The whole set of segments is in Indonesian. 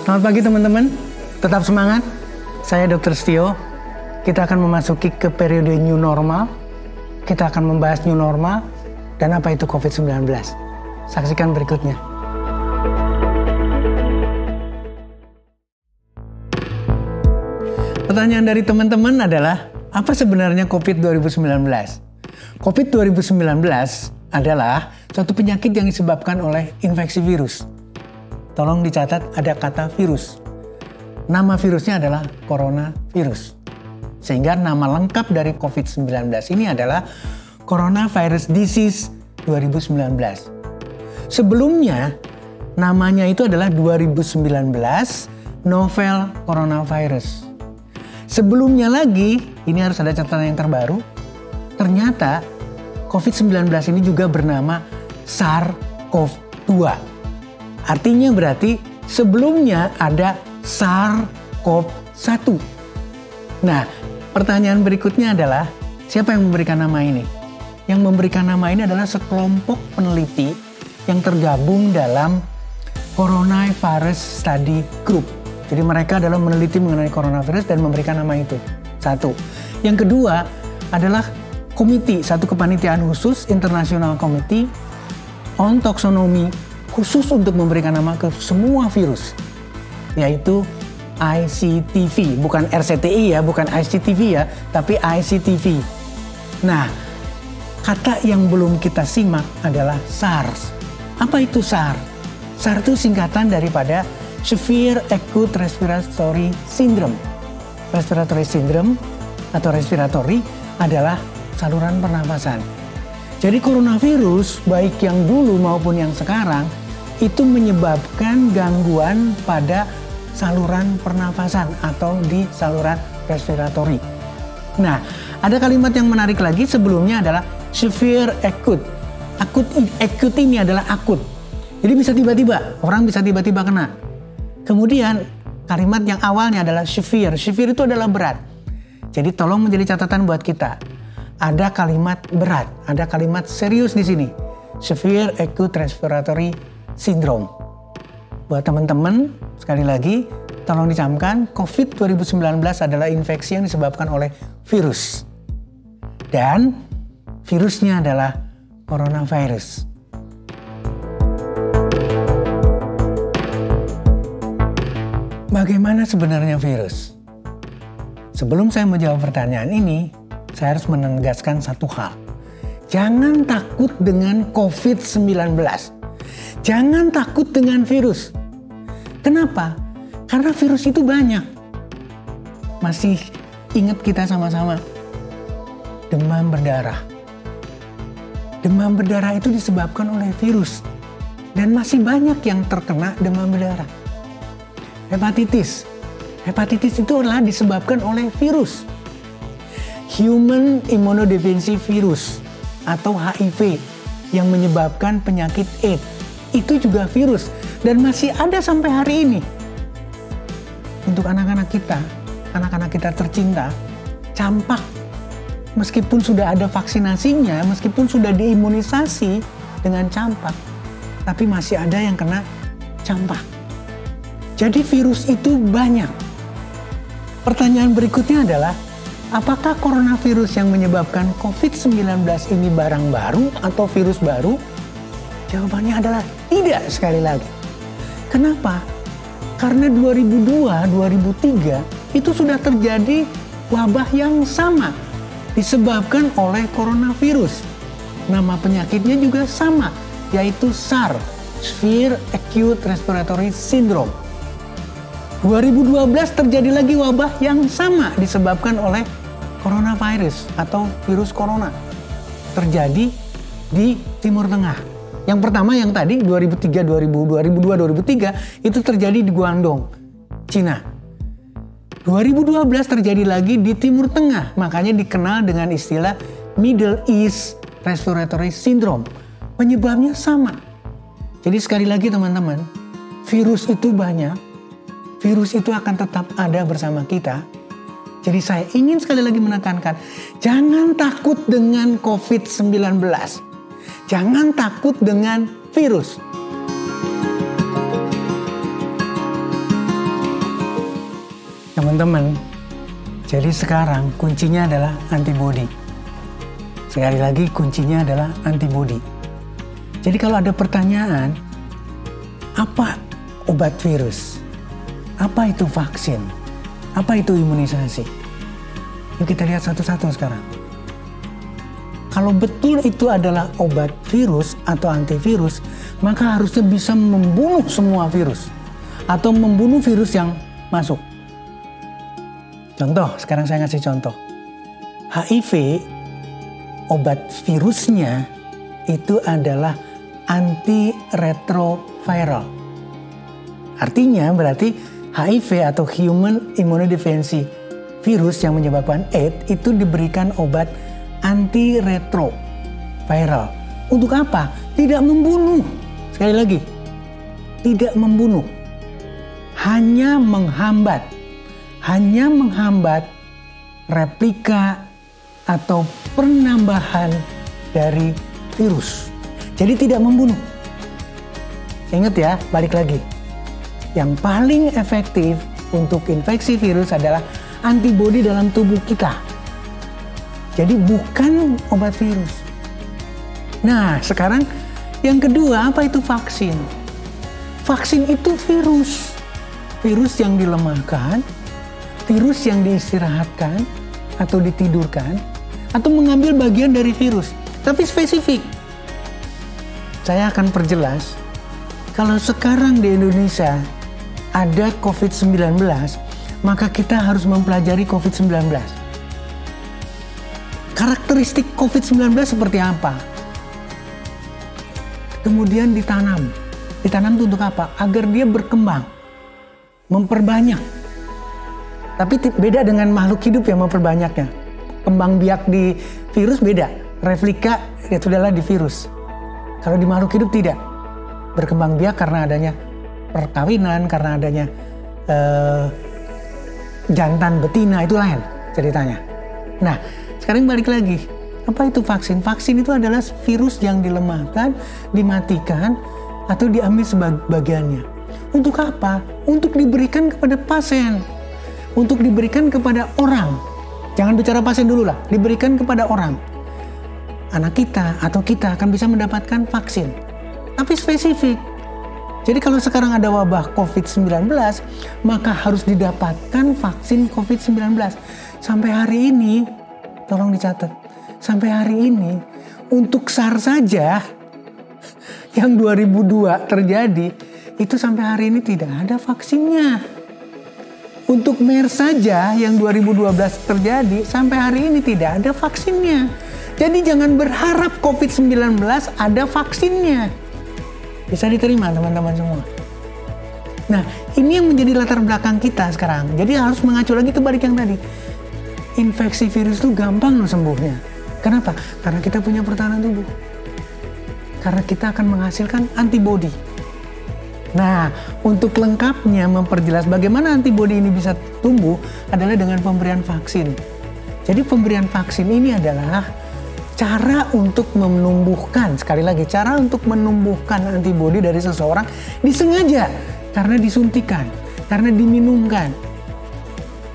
Selamat pagi teman-teman, tetap semangat. Saya Dr. Setio. Kita akan memasuki ke periode new normal. Kita akan membahas new normal dan apa itu COVID-19. Saksikan berikutnya. Pertanyaan dari teman-teman adalah, apa sebenarnya COVID 2019? COVID 2019 adalah suatu penyakit yang disebabkan oleh infeksi virus. Tolong dicatat ada kata virus. Nama virusnya adalah coronavirus. Sehingga nama lengkap dari COVID-19 ini adalah Coronavirus Disease 2019. Sebelumnya namanya itu adalah 2019 Novel Coronavirus. Sebelumnya lagi, ini harus ada catatan yang terbaru, ternyata COVID-19 ini juga bernama SARS-CoV-2. Artinya berarti sebelumnya ada SARS-CoV-1. Nah, pertanyaan berikutnya adalah, siapa yang memberikan nama ini? Yang memberikan nama ini adalah sekelompok peneliti yang tergabung dalam Coronavirus Study Group. Jadi mereka adalah meneliti mengenai coronavirus dan memberikan nama itu. Satu. Yang kedua adalah satu kepanitiaan khusus, International Committee on Taxonomy, khusus untuk memberikan nama ke semua virus, yaitu ICTV, bukan RCTI ya, bukan ICTV ya, tapi ICTV. Nah, kata yang belum kita simak adalah SARS. Apa itu SARS? SARS itu singkatan daripada Severe Acute Respiratory Syndrome. Respiratory Syndrome atau respiratory adalah saluran pernafasan. Jadi coronavirus, baik yang dulu maupun yang sekarang, itu menyebabkan gangguan pada saluran pernafasan atau di saluran respiratory. Nah, ada kalimat yang menarik lagi sebelumnya adalah severe acute. Acute ini adalah akut. Jadi bisa tiba-tiba, orang bisa tiba-tiba kena. Kemudian kalimat yang awalnya adalah severe. Severe itu adalah berat. Jadi tolong menjadi catatan buat kita. Ada kalimat berat, ada kalimat serius di sini. Severe acute respiratory syndrome. Buat teman-teman, sekali lagi, tolong dicamkan, COVID 2019 adalah infeksi yang disebabkan oleh virus. Dan virusnya adalah coronavirus. Bagaimana sebenarnya virus? Sebelum saya menjawab pertanyaan ini, saya harus menegaskan satu hal. Jangan takut dengan COVID-19. Jangan takut dengan virus. Kenapa? Karena virus itu banyak. Masih ingat kita sama-sama demam berdarah. Demam berdarah itu disebabkan oleh virus. Dan masih banyak yang terkena demam berdarah. Hepatitis. Hepatitis itu adalah disebabkan oleh virus. Human Immunodeficiency Virus atau HIV yang menyebabkan penyakit AIDS. Itu juga virus dan masih ada sampai hari ini. Untuk anak-anak kita tercinta, campak. Meskipun sudah ada vaksinasinya, meskipun sudah diimunisasi dengan campak, tapi masih ada yang kena campak. Jadi virus itu banyak. Pertanyaan berikutnya adalah, apakah coronavirus yang menyebabkan COVID-19 ini barang baru atau virus baru? Jawabannya adalah tidak sekali lagi. Kenapa? Karena 2002-2003 itu sudah terjadi wabah yang sama disebabkan oleh coronavirus. Nama penyakitnya juga sama, yaitu SARS, Severe Acute Respiratory Syndrome. 2012 terjadi lagi wabah yang sama disebabkan oleh coronavirus atau virus corona. Terjadi di Timur Tengah. Yang pertama yang tadi 2002-2003 itu terjadi di Guangdong, Cina. 2012 terjadi lagi di Timur Tengah, makanya dikenal dengan istilah Middle East Respiratory Syndrome. Penyebabnya sama. Jadi sekali lagi teman-teman, virus itu banyak, virus itu akan tetap ada bersama kita. Jadi saya ingin sekali lagi menekankan, jangan takut dengan COVID-19. Jangan takut dengan virus. Teman-teman, jadi sekarang kuncinya adalah antibodi. Sekali lagi kuncinya adalah antibodi. Jadi kalau ada pertanyaan, apa obat virus? Apa itu vaksin? Apa itu imunisasi? Yuk kita lihat satu-satu sekarang. Kalau betul itu adalah obat virus atau antivirus, maka harusnya bisa membunuh semua virus atau membunuh virus yang masuk. Contoh, sekarang saya ngasih contoh. HIV, obat virusnya itu adalah antiretroviral. Artinya berarti HIV atau Human Immunodeficiency virus yang menyebabkan AIDS itu diberikan obat antiretroviral. Untuk apa? Tidak membunuh. Sekali lagi, tidak membunuh. Hanya menghambat replika atau penambahan dari virus. Jadi tidak membunuh. Ingat ya, balik lagi. Yang paling efektif untuk infeksi virus adalah antibodi dalam tubuh kita. Jadi bukan obat virus. Nah, sekarang yang kedua, apa itu vaksin? Vaksin itu virus. Virus yang dilemahkan, virus yang diistirahatkan atau ditidurkan, atau mengambil bagian dari virus. Tapi spesifik. Saya akan perjelas. Kalau sekarang di Indonesia ada COVID-19, maka kita harus mempelajari COVID-19. Karakteristik COVID-19 seperti apa? Kemudian ditanam. Ditanam itu untuk apa? Agar dia berkembang, memperbanyak. Tapi beda dengan makhluk hidup yang memperbanyaknya. Kembang biak di virus beda. Replika itu adalah di virus. Kalau di makhluk hidup tidak. Berkembang biak karena adanya perkawinan, karena adanya jantan betina, itu lain ceritanya. Nah, sekarang balik lagi. Apa itu vaksin? Vaksin itu adalah virus yang dilemahkan, dimatikan, atau diambil sebagiannya. Untuk apa? Untuk diberikan kepada pasien. Untuk diberikan kepada orang. Jangan bicara pasien dulu lah. Diberikan kepada orang. Anak kita atau kita akan bisa mendapatkan vaksin. Tapi spesifik. Jadi kalau sekarang ada wabah COVID-19, maka harus didapatkan vaksin COVID-19. Sampai hari ini, tolong dicatat. Sampai hari ini, untuk SARS saja, yang 2002 terjadi, itu sampai hari ini tidak ada vaksinnya. Untuk MERS saja yang 2012 terjadi, sampai hari ini tidak ada vaksinnya. Jadi jangan berharap COVID-19 ada vaksinnya. Bisa diterima teman-teman semua. Nah, ini yang menjadi latar belakang kita sekarang. Jadi harus mengacu lagi ke balik yang tadi. Infeksi virus itu gampang loh sembuhnya. Kenapa? Karena kita punya pertahanan tubuh. Karena kita akan menghasilkan antibodi. Nah, untuk lengkapnya memperjelas bagaimana antibodi ini bisa tumbuh adalah dengan pemberian vaksin. Jadi pemberian vaksin ini adalah cara untuk menumbuhkan, sekali lagi, cara untuk menumbuhkan antibodi dari seseorang disengaja karena disuntikan, karena diminumkan.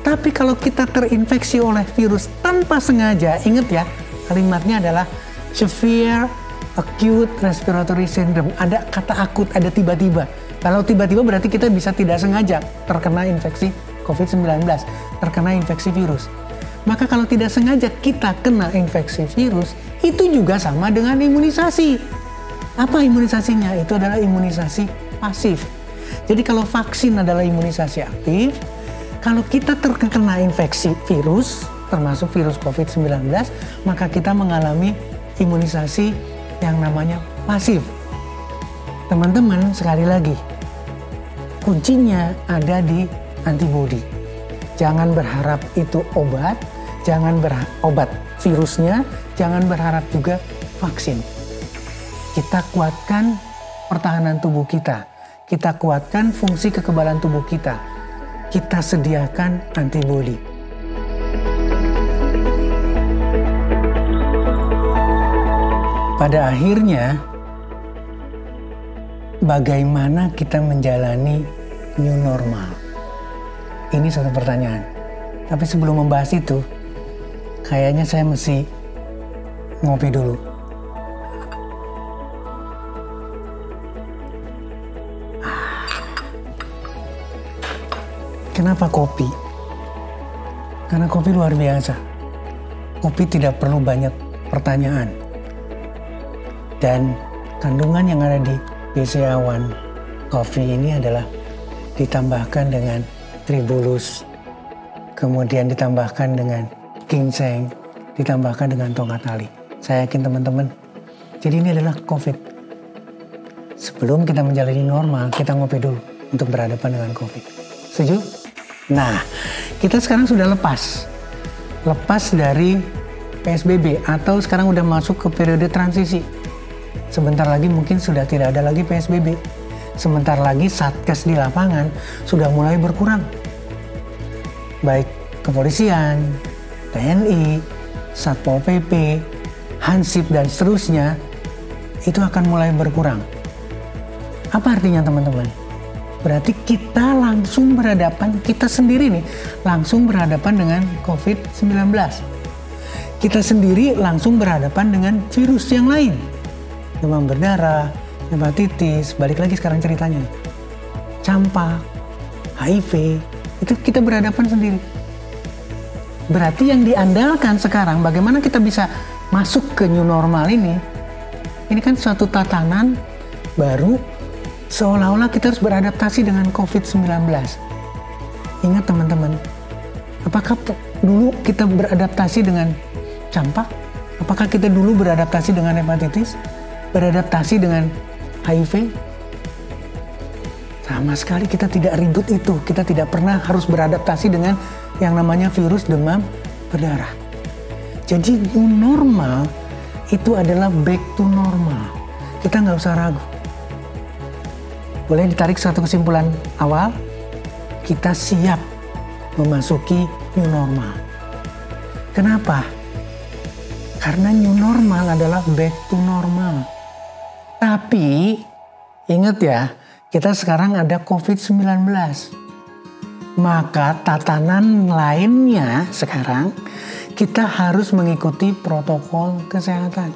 Tapi kalau kita terinfeksi oleh virus tanpa sengaja, ingat ya, kalimatnya adalah severe acute respiratory syndrome. Ada kata akut, ada tiba-tiba. Kalau tiba-tiba berarti kita bisa tidak sengaja terkena infeksi COVID-19, terkena infeksi virus. Maka kalau tidak sengaja kita kena infeksi virus, itu juga sama dengan imunisasi. Apa imunisasinya? Itu adalah imunisasi pasif. Jadi kalau vaksin adalah imunisasi aktif, kalau kita terkena infeksi virus, termasuk virus COVID-19, maka kita mengalami imunisasi yang namanya pasif. Teman-teman, sekali lagi, kuncinya ada di antibodi. Jangan berharap itu obat, jangan obat virusnya, jangan berharap juga vaksin. Kita kuatkan pertahanan tubuh kita. Kita kuatkan fungsi kekebalan tubuh kita. Kita sediakan antibodi. Pada akhirnya, bagaimana kita menjalani new normal? Ini satu pertanyaan. Tapi sebelum membahas itu, kayaknya saya mesti ngopi dulu. Kenapa kopi? Karena kopi luar biasa. Kopi tidak perlu banyak pertanyaan. Dan kandungan yang ada di BCA1 Coffee ini adalah ditambahkan dengan tribulus, kemudian ditambahkan dengan ginseng, ditambahkan dengan tongkat tali. Saya yakin teman-teman, jadi ini adalah COVID. Sebelum kita menjalani normal, kita ngopi dulu untuk berhadapan dengan COVID. Setuju? Nah, kita sekarang sudah lepas dari PSBB atau sekarang udah masuk ke periode transisi. Sebentar lagi mungkin sudah tidak ada lagi PSBB. Sebentar lagi satgas di lapangan sudah mulai berkurang. Baik kepolisian, TNI, Satpol PP, Hansip dan seterusnya itu akan mulai berkurang. Apa artinya teman-teman? Berarti kita langsung berhadapan, kita sendiri nih, langsung berhadapan dengan COVID-19. Kita sendiri langsung berhadapan dengan virus yang lain. Demam berdarah, hepatitis, balik lagi sekarang ceritanya. Campak, HIV, itu kita berhadapan sendiri. Berarti yang diandalkan sekarang, bagaimana kita bisa masuk ke new normal ini kan suatu tatanan baru, seolah-olah kita harus beradaptasi dengan COVID-19. Ingat teman-teman, apakah dulu kita beradaptasi dengan campak? Apakah kita dulu beradaptasi dengan hepatitis? Beradaptasi dengan HIV? Sama sekali kita tidak ribut itu. Kita tidak pernah harus beradaptasi dengan yang namanya virus demam berdarah. Jadi new normal itu adalah back to normal. Kita nggak usah ragu. Boleh ditarik satu kesimpulan awal, kita siap memasuki new normal. Kenapa? Karena new normal adalah back to normal. Tapi ingat ya, kita sekarang ada COVID-19. Maka tatanan lainnya sekarang kita harus mengikuti protokol kesehatan.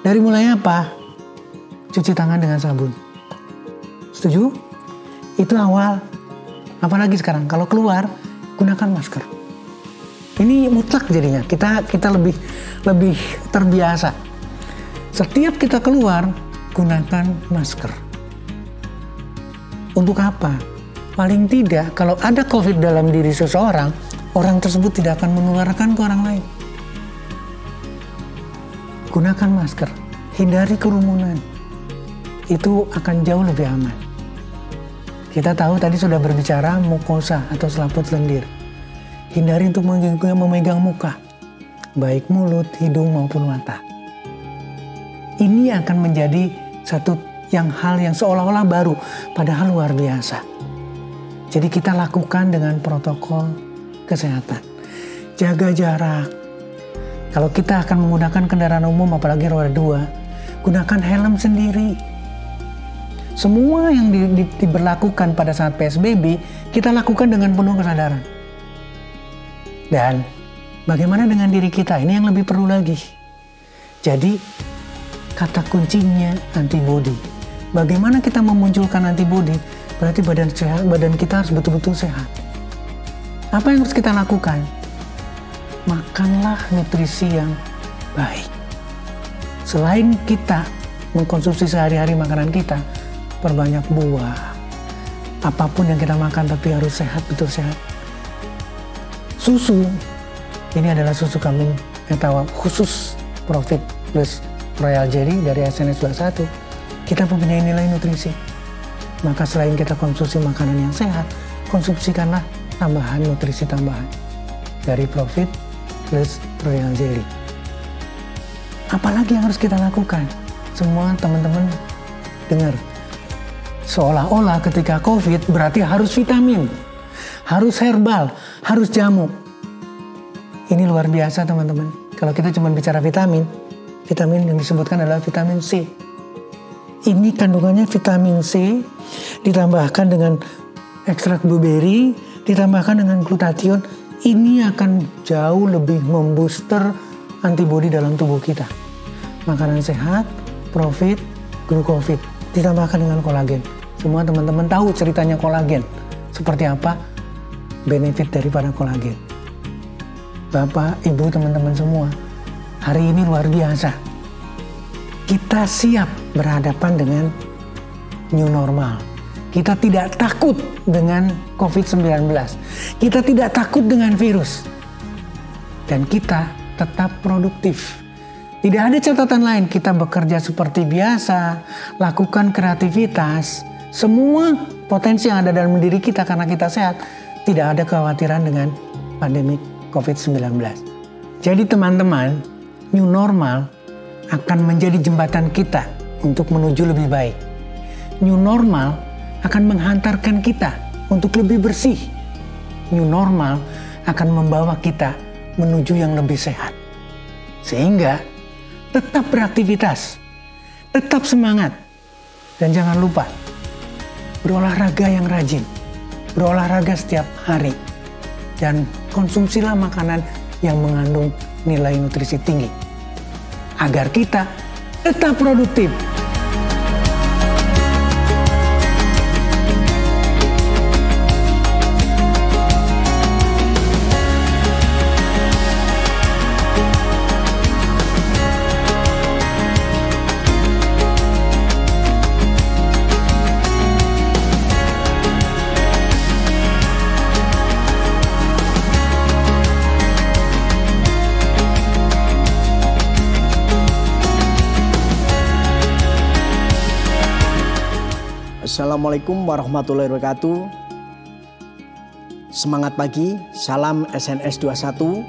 Dari mulai apa? Cuci tangan dengan sabun. Setuju? Itu awal. Apalagi sekarang kalau keluar gunakan masker. Ini mutlak jadinya. Kita lebih terbiasa. Setiap kita keluar gunakan masker. Untuk apa? Paling tidak kalau ada COVID dalam diri seseorang, orang tersebut tidak akan menularkan ke orang lain. Gunakan masker. Hindari kerumunan. Itu akan jauh lebih aman. Kita tahu tadi sudah berbicara mukosa atau selaput lendir. Hindari untuk memegang muka, baik mulut, hidung maupun mata. Ini akan menjadi satu hal yang seolah-olah baru, padahal luar biasa. Jadi kita lakukan dengan protokol kesehatan. Jaga jarak. Kalau kita akan menggunakan kendaraan umum, apalagi roda 2, gunakan helm sendiri. Semua yang diberlakukan pada saat PSBB, kita lakukan dengan penuh kesadaran. Dan bagaimana dengan diri kita? Ini yang lebih perlu lagi. Jadi, kata kuncinya antibodi. Bagaimana kita memunculkan antibodi? Berarti badan kita harus betul-betul sehat. Apa yang harus kita lakukan? Makanlah nutrisi yang baik. Selain kita mengkonsumsi sehari-hari makanan kita, perbanyak buah. Apapun yang kita makan tapi harus sehat, betul sehat. Susu, ini adalah susu kambing atau khusus Profit Plus Royal Jelly dari SNS 21. Kita mempunyai nilai nutrisi. Maka selain kita konsumsi makanan yang sehat, konsumsikanlah tambahan nutrisi tambahan dari Profit Plus Royal Jelly. Apalagi yang harus kita lakukan? Semua teman-teman dengar. Seolah-olah ketika COVID berarti harus vitamin, harus herbal, harus jamu. Ini luar biasa teman-teman. Kalau kita cuma bicara vitamin yang disebutkan adalah vitamin C. Ini kandungannya vitamin C ditambahkan dengan ekstrak blueberry ditambahkan dengan glutathione, ini akan jauh lebih membooster antibodi dalam tubuh kita. Makanan sehat, profit, glucofit, ditambahkan dengan kolagen. Semua teman-teman tahu ceritanya kolagen. Seperti apa benefit daripada kolagen. Bapak, Ibu, teman-teman semua, hari ini luar biasa. Kita siap berhadapan dengan new normal. Kita tidak takut dengan COVID-19. Kita tidak takut dengan virus. Dan kita tetap produktif. Tidak ada catatan lain, kita bekerja seperti biasa, lakukan kreativitas. Semua potensi yang ada dalam diri kita karena kita sehat, tidak ada kekhawatiran dengan pandemi COVID-19. Jadi teman-teman, new normal akan menjadi jembatan kita untuk menuju lebih baik. New normal akan menghantarkan kita untuk lebih bersih. New normal akan membawa kita menuju yang lebih sehat. Sehingga tetap beraktivitas, tetap semangat, dan jangan lupa berolahraga yang rajin, berolahraga setiap hari, dan konsumsilah makanan yang mengandung nilai nutrisi tinggi agar kita tetap produktif. Assalamualaikum warahmatullahi wabarakatuh. Semangat pagi, salam SNS 21.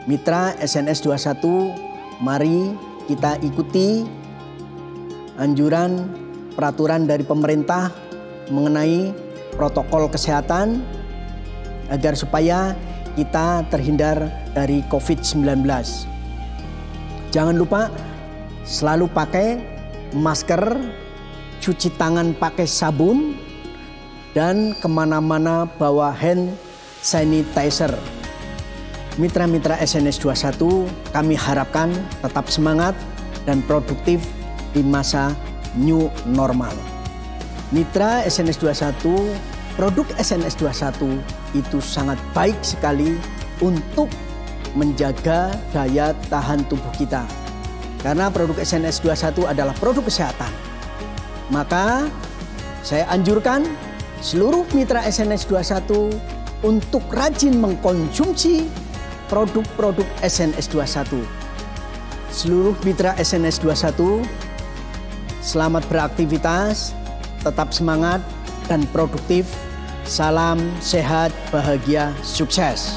Mitra SNS 21, mari kita ikuti anjuran peraturan dari pemerintah mengenai protokol kesehatan agar supaya kita terhindar dari COVID-19. Jangan lupa selalu pakai masker, cuci tangan pakai sabun, dan kemana-mana bawa hand sanitizer. Mitra-mitra SNS 21, kami harapkan tetap semangat dan produktif di masa new normal. Mitra SNS 21, produk SNS 21 itu sangat baik sekali untuk menjaga daya tahan tubuh kita. Karena produk SNS 21 adalah produk kesehatan. Maka saya anjurkan seluruh mitra SNS 21 untuk rajin mengkonsumsi produk-produk SNS 21. Seluruh mitra SNS 21, selamat beraktivitas, tetap semangat dan produktif. Salam sehat, bahagia, sukses.